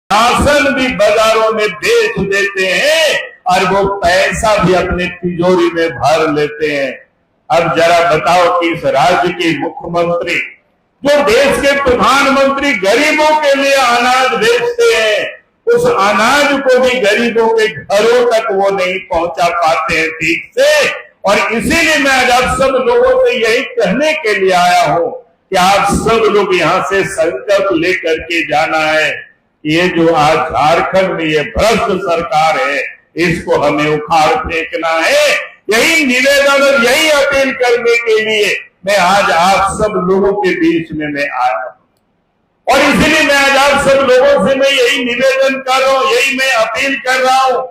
Ration भी बाजारों में बेच देते हैं और वो पैसा भी अपने तिजोरी में भर लेते हैं। अब जरा बताओ कि इस राज्य के मुख्यमंत्री, जो देश के प्रधानमंत्री गरीबों के लिए अनाज बेचते हैं, उस अनाज को भी गरीबों के घरों तक वो नहीं पहुंचा पाते हैं ठीक से। और इसीलिए मैं आज आप सब लोगों से यही कहने के लिए आया हूं कि आप सब लोग यहां से संकल्प लेकर के जाना है। ये जो आज झारखंड में ये भ्रष्ट सरकार है, इसको हमें उखाड़ फेंकना है। यही निवेदन और यही अपील करने के लिए मैं आज आप सब लोगों के बीच में मैं आया हूं। और इसलिए मैं आज आप सब लोगों से मैं यही निवेदन कर रहा हूं, यही मैं अपील कर रहा हूं।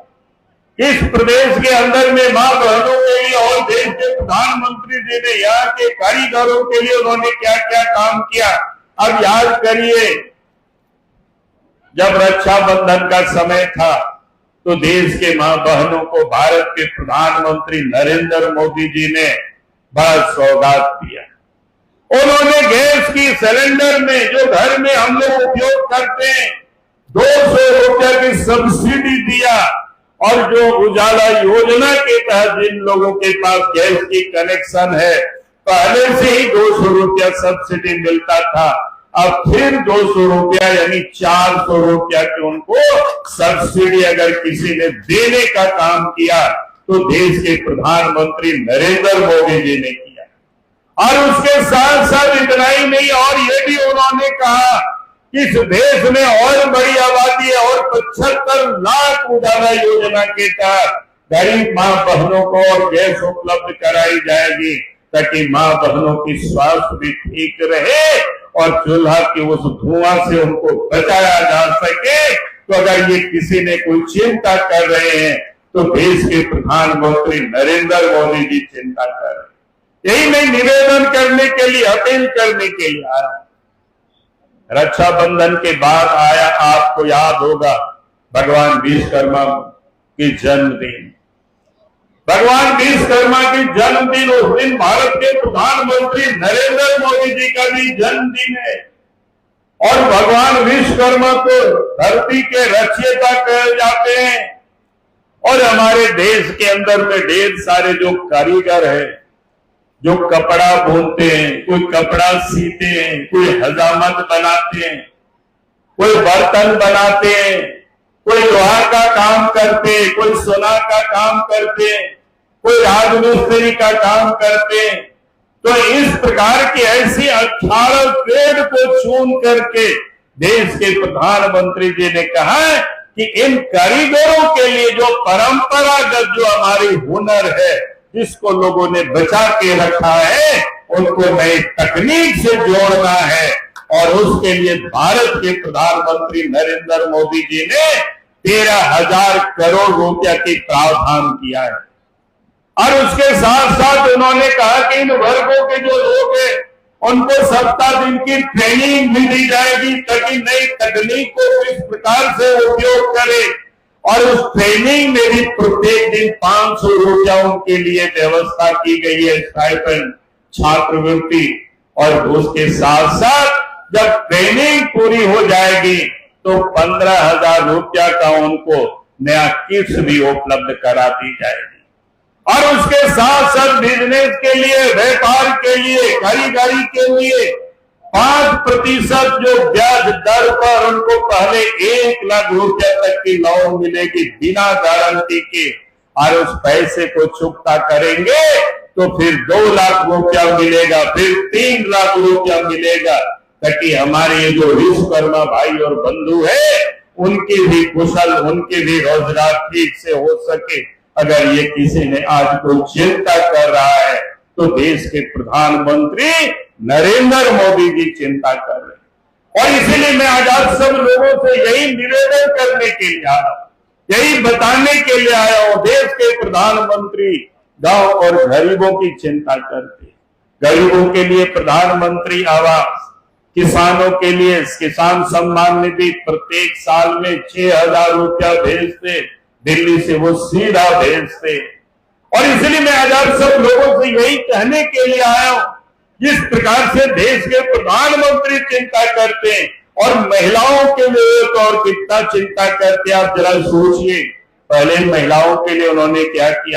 इस प्रदेश के अंदर में मां बहनों के लिए और देश के प्रधानमंत्री जी ने यहाँ के कारीगरों के लिए उन्होंने क्या क्या काम किया। अब याद करिए, जब रक्षाबंधन का समय था तो देश के मां बहनों को भारत के प्रधानमंत्री नरेंद्र मोदी जी ने बड़ा सौगात दिया। उन्होंने गैस की सिलेंडर में, जो घर में हम लोग उपयोग करते हैं, 200 रुपया की सब्सिडी दिया। और जो उजाला योजना के तहत जिन लोगों के पास गैस की कनेक्शन है, पहले से ही 200 रुपया सब्सिडी मिलता था, अब फिर 200 रुपया यानी 400 रुपया की उनको सब्सिडी अगर किसी ने देने का काम किया तो देश के प्रधानमंत्री नरेंद्र मोदी जी ने किया। और उसके साथ साथ इतना ही नहीं, और ये भी उन्होंने कहा कि इस देश में और बड़ी आबादी है और 75 लाख उजाला योजना के तहत गरीब मां बहनों को और गैस उपलब्ध कराई जाएगी, ताकि मां बहनों की स्वास्थ्य भी ठीक रहे और चूल्हा के उस धुआं से उनको बचाया जा सके। तो अगर ये किसी ने कोई चिंता कर रहे हैं तो देश के प्रधानमंत्री नरेंद्र मोदी जी चिंता कर रहे हैं। यही मैं निवेदन करने के लिए, अपील करने के लिए आया। रक्षाबंधन के बाद आया, आपको याद होगा, भगवान विश्वकर्मा की जन्मदिन। भगवान विश्वकर्मा की जन्मदिन, उस दिन भारत के प्रधानमंत्री नरेंद्र मोदी जी का भी जन्मदिन है। और भगवान विश्वकर्मा को धरती के रचयिता कहे जाते हैं। और हमारे देश के अंदर में ढेर सारे जो कारीगर है, जो कपड़ा बुनते हैं, कोई कपड़ा सीते हैं, कोई हजामत बनाते हैं, कोई बर्तन बनाते हैं, कोई लोहा का काम करते हैं, कोई सोना का काम करते हैं, कोई राजमिस्त्री का काम करते हैं। तो इस प्रकार की ऐसी 18 ट्रेड को चुन करके देश के प्रधानमंत्री जी ने कहा कि इन कारीगरों के लिए जो परंपरागत जो हमारी हुनर है, जिसको लोगों ने बचा के रखा है, उनको नई तकनीक से जोड़ना है। और उसके लिए भारत के प्रधानमंत्री नरेंद्र मोदी जी ने 13,000 करोड़ रुपया की प्रावधान किया है। और उसके साथ साथ उन्होंने कहा कि इन वर्गों के जो लोग हैं उनको 7 दिन की ट्रेनिंग भी दी जाएगी, ताकि नई तकनीक को इस प्रकार से उपयोग करें। और उस ट्रेनिंग में भी प्रत्येक दिन 500 रुपया उनके लिए व्यवस्था की गई है, स्टाइपेंड, छात्रवृत्ति। और उसके साथ साथ जब ट्रेनिंग पूरी हो जाएगी तो 15,000 रुपया का उनको नया किट्स भी उपलब्ध करा दी जाएगी। और उसके साथ साथ बिजनेस के लिए, व्यापार के लिए, कारीगरी के लिए 5% जो ब्याज दर पर उनको पहले 1 लाख रुपया तक की लोन मिलेगी बिना गारंटी के। और उस पैसे को चुकता करेंगे तो फिर 2 लाख रुपया मिलेगा, फिर 3 लाख रुपया मिलेगा, ताकि हमारे ये जो विश्वकर्मा भाई और बंधु है उनकी भी कुशल, उनके भी रोजगार ठीक से हो सके। अगर ये किसी ने आज कोई चिंता कर रहा है तो देश के प्रधानमंत्री नरेंद्र मोदी जी चिंता कर रहे हैं। और इसीलिए मैं आज आप सब लोगों से यही निवेदन करने के लिए आया हूं, यही बताने के लिए आया हूं। देश के प्रधानमंत्री गांव और गरीबों की चिंता करते, गरीबों के लिए प्रधानमंत्री आवास, किसानों के लिए किसान सम्मान निधि प्रत्येक साल में 6,000 रुपया भेजते, दिल्ली से वो सीधा भेजते। और इसलिए मैं आज आप सब लोगों से यही कहने के लिए आया हूं, जिस प्रकार से देश के प्रधानमंत्री चिंता करते हैं और महिलाओं के लिए तो और कितना चिंता करते आप जरा सोचिए। पहले महिलाओं के लिए उन्होंने क्या किया।